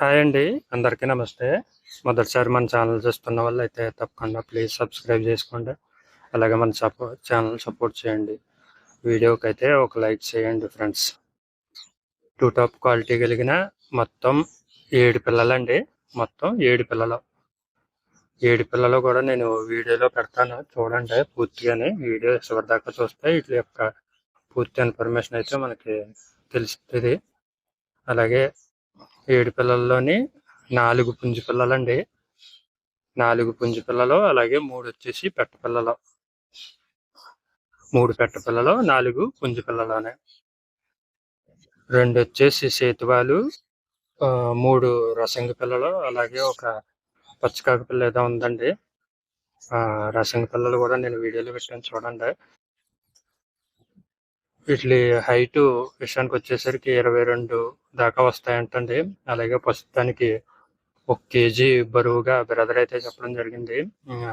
Hi అండి. అందరికీ నమస్తే. మొదటిసారి మన ఛానల్ చూస్తున్న వాళ్ళైతే తప్పకుండా ప్లీజ్ సబ్స్క్రైబ్ చేసుకోండి. అలాగే మన ఛానల్ సపోర్ట్ చేయండి. వీడియోకైతే ఒక లైక్ చేయండి ఫ్రెండ్స్. టూ టాప్ క్వాలిటీ కలిగిన మొత్తం 7 పిల్లలండి. మొత్తం 7 పిల్లలు. 7 పిల్లలు కూడా నేను వీడియోలో పెడతాను చూడండి పూర్తిగానే. వీడియో చివరిదాకా చూస్తే వీటి యొక్క పూర్తి ఇన్ఫర్మేషన్ అయితే మనకి తెలుస్తుంది. అలాగే 7 పిల్లల్లోని 4 పుంజు పిల్లలండి. 4 పుంజు పిల్లలు, అలాగే 3 వచ్చేసి పెట్ట పిల్లలు. 3 పెట్ట పిల్లలు, 4 పుంజు పిల్లలనే. 2 వచ్చేసి సేతువాలు, 3 రసంగి పిల్లలు, అలాగే ఒక పచ్చకాకి పిల్ల ఏదో ఉందండి. రసంగి పిల్లలు కూడా నేను వీడియోలో పెట్టాను చూడండి. వీటి హైటు విషయానికి వచ్చేసరికి 22 దాకా వస్తాయంటండి. అలాగే ప్రస్తుతానికి 1 కేజీ బరువుగా బ్రదర్ అయితే చెప్పడం జరిగింది.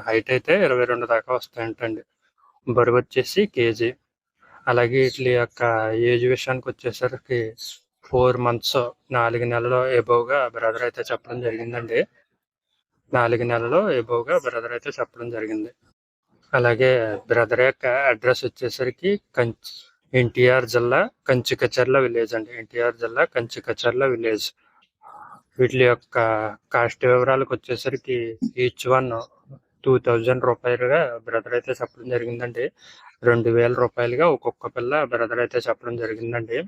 హైట్ అయితే 22 దాకా వస్తాయంటండి. బరువు వచ్చేసి కేజీ. అలాగే వీటి యొక్క ఏజ్ విషయానికి వచ్చేసరికి 4 మంత్స్ 4 నెలలు ఎబోవ్గా బ్రదర్ అయితే చెప్పడం జరిగిందండి. 4 నెలలు ఎబోవ్గా బ్రదర్ అయితే చెప్పడం జరిగింది. అలాగే బ్రదర్ యొక్క అడ్రస్ వచ్చేసరికి ఎన్టీఆర్ జిల్లా కంచికచర్ల విలేజ్ అండి. ఎన్టీఆర్ జిల్లా కంచికచర్ల విలేజ్. వీటి యొక్క కాస్ట్ వివరాలకు వచ్చేసరికి ఈచ్ వన్ 2000 రూపాయలుగా బ్రదర్ అయితే చెప్పడం జరిగిందండి. 2000 రూపాయలుగా ఒక్కొక్క పిల్ల బ్రదర్ అయితే చెప్పడం జరిగిందండి.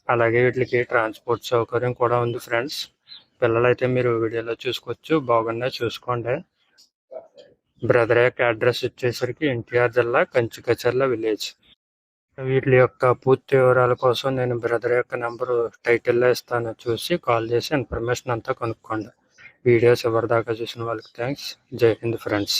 అలాగే వీటికి ట్రాన్స్పోర్ట్ సౌకర్యం కూడా ఉంది ఫ్రెండ్స్. పిల్లలైతే మీరు వీడియోలో చూసుకోవచ్చు. బాగున్నాయి, చూసుకోండి. బ్రదర్ యొక్క అడ్రస్ వచ్చేసరికి ఎన్టీఆర్ జిల్లా కంచికచర్ల విలేజ్. వీటి యొక్క పూర్తి వివరాల కోసం నేను బ్రదర్ యొక్క నెంబరు టైటిల్లో ఇస్తాను. చూసి కాల్ చేసి ఇన్ఫర్మేషన్ అంతా కనుక్కోండి. వీడియోస్ ఎవరిదాకా చూసిన వాళ్ళకి థ్యాంక్స్. జై హింద్ ఫ్రెండ్స్.